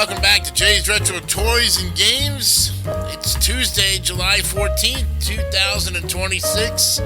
welcome back to Jay's Retro Toys and Games. It's Tuesday, July 14th, 2026.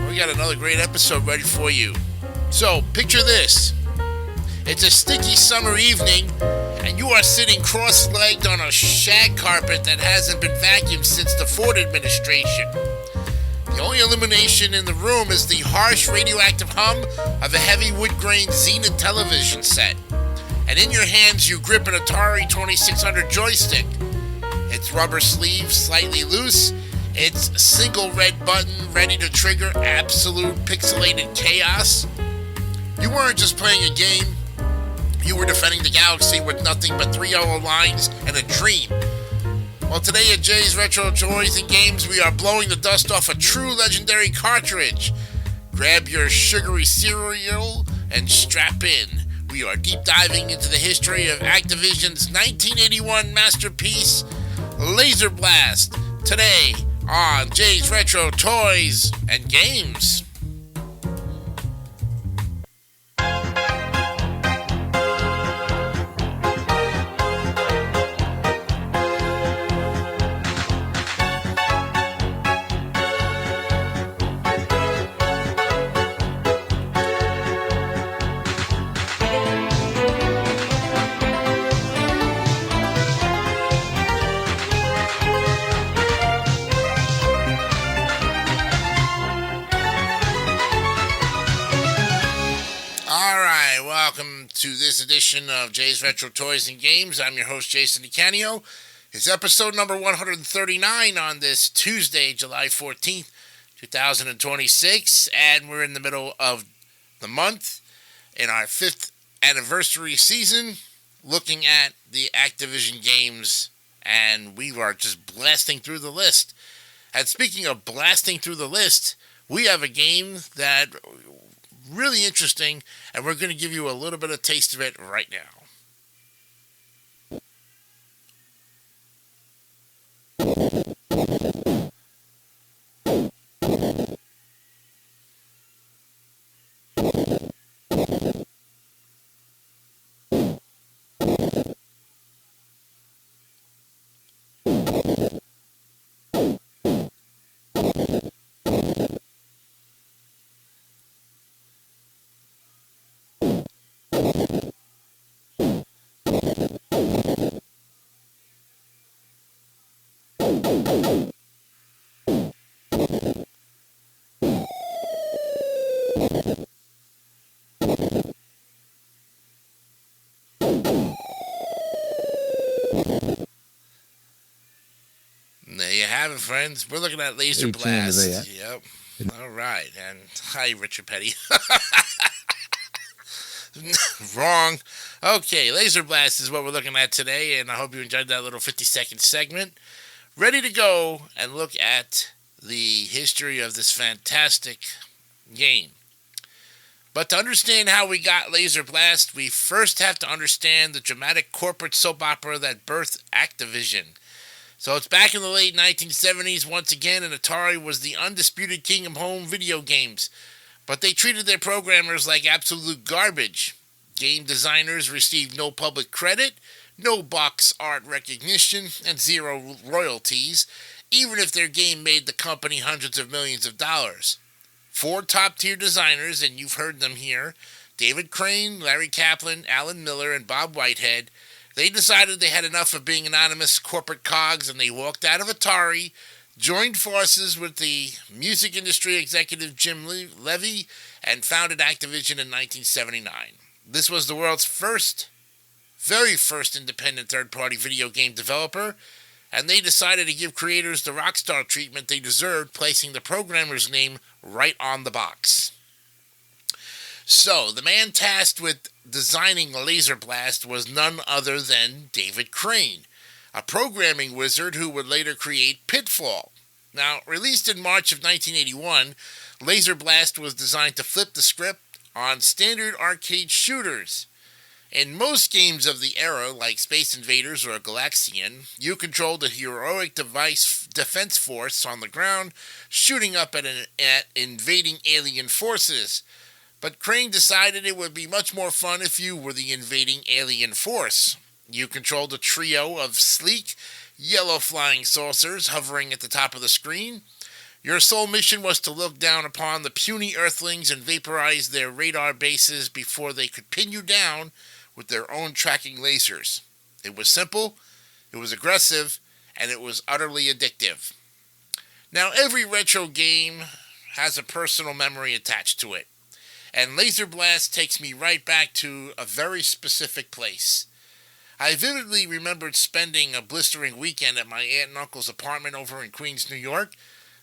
We got another great episode ready for you. So, picture this. It's a sticky summer evening, and you are sitting cross-legged on a shag carpet that hasn't been vacuumed since the Ford administration. The only illumination in the room is the harsh radioactive hum of a heavy wood-grain Zenith television set. And in your hands, you grip an Atari 2600 joystick. Its rubber sleeve slightly loose, its single red button ready to trigger absolute pixelated chaos. You weren't just playing a game, you were defending the galaxy with nothing but 3 yellow lines and a dream. Well, today at Jay's Retro Toys and Games, we are blowing the dust off a true legendary cartridge. Grab your sugary cereal and strap in. We are deep diving into the history of Activision's 1981 masterpiece, Laserblast, today on Jay's Retro Toys and Games. To this edition of Jay's Retro Toys and Games. I'm your host, Jason DeCanio. It's episode number 139 on this Tuesday, July 14th, 2026, and we're in the middle of the month in our 5th anniversary season, looking at the Activision games, and we are just blasting through the list. And speaking of blasting through the list, we have a game that really interesting, and we're going to give you a little bit of taste of it right now. There you have it, friends. We're looking at Laserblast. Yep. All right. And hi, Richard Petty. Wrong. Okay, Laserblast is what we're looking at today, and I hope you enjoyed that little 50-second segment. Ready to go and look at the history of this fantastic game. But to understand how we got Laserblast, we first have to understand the dramatic corporate soap opera that birthed Activision. So it's back in the late 1970s once again, and Atari was the undisputed king of home video games. But they treated their programmers like absolute garbage. Game designers received no public credit, no box art recognition, and zero royalties, even if their game made the company hundreds of millions of dollars. 4 top-tier designers, and you've heard them here, David Crane, Larry Kaplan, Alan Miller, and Bob Whitehead, they decided they had enough of being anonymous corporate cogs, and they walked out of Atari, joined forces with the music industry executive Jim Levy, and founded Activision in 1979. This was the world's very first independent third-party video game developer, and they decided to give creators the rockstar treatment they deserved, placing the programmer's name right on the box. So, the man tasked with designing Laserblast was none other than David Crane, a programming wizard who would later create Pitfall. Now, released in March of 1981, Laserblast was designed to flip the script on standard arcade shooters. In most games of the era, like Space Invaders or Galaxian, you controlled a heroic defense force on the ground, shooting up at invading alien forces. But Crane decided it would be much more fun if you were the invading alien force. You controlled a trio of sleek, yellow flying saucers hovering at the top of the screen. Your sole mission was to look down upon the puny Earthlings and vaporize their radar bases before they could pin you down with their own tracking lasers. It was simple, it was aggressive, and it was utterly addictive. Now, every retro game has a personal memory attached to it, and Laserblast takes me right back to a very specific place. I vividly remembered spending a blistering weekend at my aunt and uncle's apartment over in Queens, New York.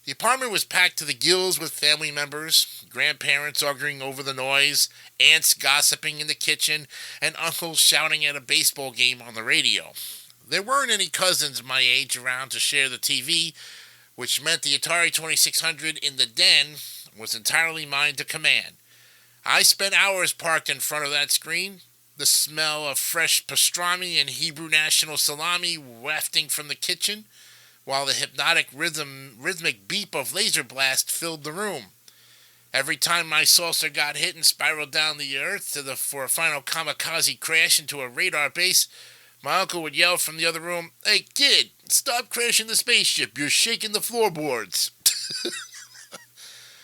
The apartment was packed to the gills with family members, grandparents arguing over the noise, aunts gossiping in the kitchen, and uncles shouting at a baseball game on the radio. There weren't any cousins my age around to share the TV, which meant the Atari 2600 in the den was entirely mine to command. I spent hours parked in front of that screen, the smell of fresh pastrami and Hebrew national salami wafting from the kitchen, while the hypnotic rhythmic beep of Laserblast filled the room. Every time my saucer got hit and spiraled down the earth for a final kamikaze crash into a radar base, my uncle would yell from the other room, "Hey kid, stop crashing the spaceship, you're shaking the floorboards."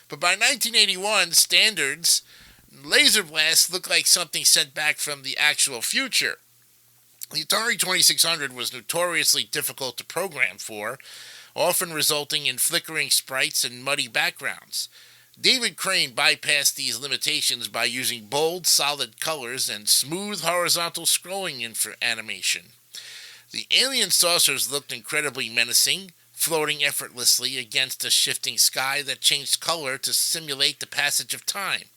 But by 1981 standards, Laserblast looked like something sent back from the actual future. The Atari 2600 was notoriously difficult to program for, often resulting in flickering sprites and muddy backgrounds. David Crane bypassed these limitations by using bold, solid colors and smooth horizontal scrolling animation. The alien saucers looked incredibly menacing, floating effortlessly against a shifting sky that changed color to simulate the passage of time.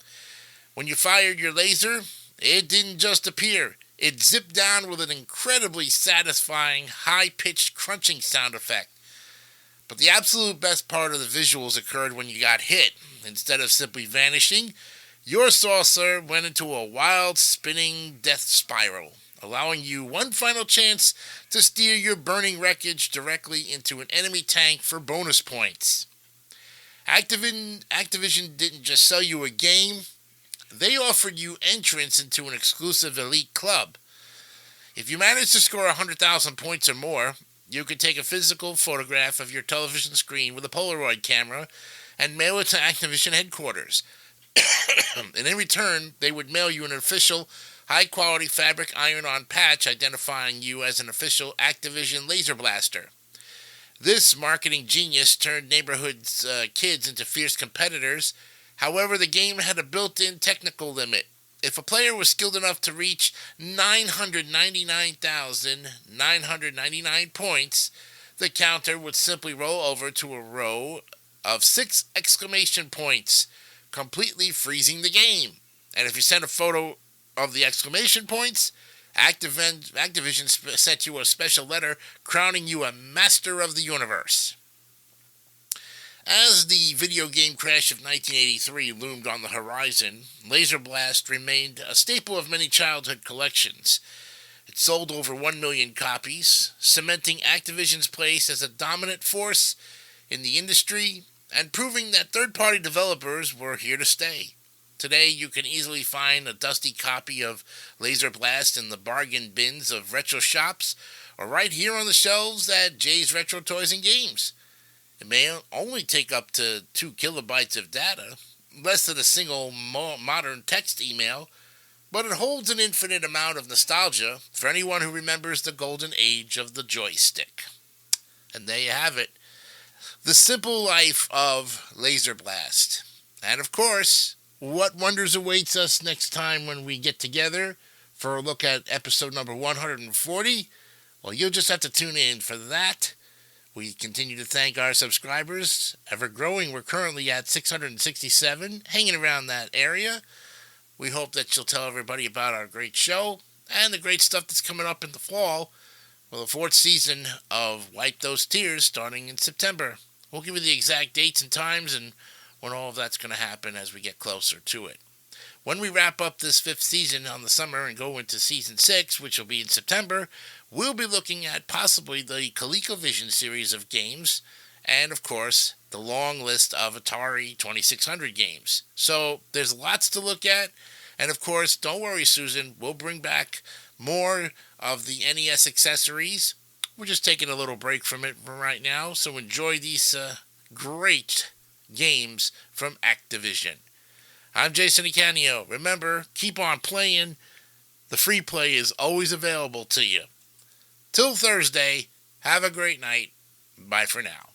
When you fired your laser, it didn't just appear. It zipped down with an incredibly satisfying, high-pitched crunching sound effect. But the absolute best part of the visuals occurred when you got hit. Instead of simply vanishing, your saucer went into a wild, spinning death spiral, allowing you one final chance to steer your burning wreckage directly into an enemy tank for bonus points. Activision didn't just sell you a game, they offered you entrance into an exclusive elite club. If you managed to score 100,000 points or more, you could take a physical photograph of your television screen with a Polaroid camera and mail it to Activision headquarters. And in return, they would mail you an official, high-quality fabric iron-on patch identifying you as an official Activision laser blaster. This marketing genius turned neighborhood kids into fierce competitors. However, the game had a built-in technical limit. If a player was skilled enough to reach 999,999 points, the counter would simply roll over to a row of 6 exclamation points, completely freezing the game. And if you sent a photo of the exclamation points, Activision sent you a special letter crowning you a master of the universe. As the video game crash of 1983 loomed on the horizon, Laserblast remained a staple of many childhood collections. It sold over 1 million copies, cementing Activision's place as a dominant force in the industry and proving that third-party developers were here to stay. Today, you can easily find a dusty copy of Laserblast in the bargain bins of retro shops or right here on the shelves at Jay's Retro Toys and Games. It may only take up to 2 kilobytes of data, less than a single modern text email, but it holds an infinite amount of nostalgia for anyone who remembers the golden age of the joystick. And there you have it. The simple life of Laserblast. And of course, what wonders awaits us next time when we get together for a look at episode number 140? Well, you'll just have to tune in for that. We continue to thank our subscribers, ever growing. We're currently at 667, hanging around that area. We hope that you'll tell everybody about our great show and the great stuff that's coming up in the fall. Well, the 4th season of Wipe Those Tears starting in September. We'll give you the exact dates and times and when all of that's going to happen as we get closer to it. When we wrap up this 5th season on the summer and go into season 6, which will be in September, we'll be looking at possibly the ColecoVision series of games and, of course, the long list of Atari 2600 games. So there's lots to look at. And, of course, don't worry, Susan, we'll bring back more of the NES accessories. We're just taking a little break from it for right now, so enjoy these great games from Activision. I'm Jason Icanio. Remember, keep on playing. The free play is always available to you. Till Thursday, have a great night. Bye for now.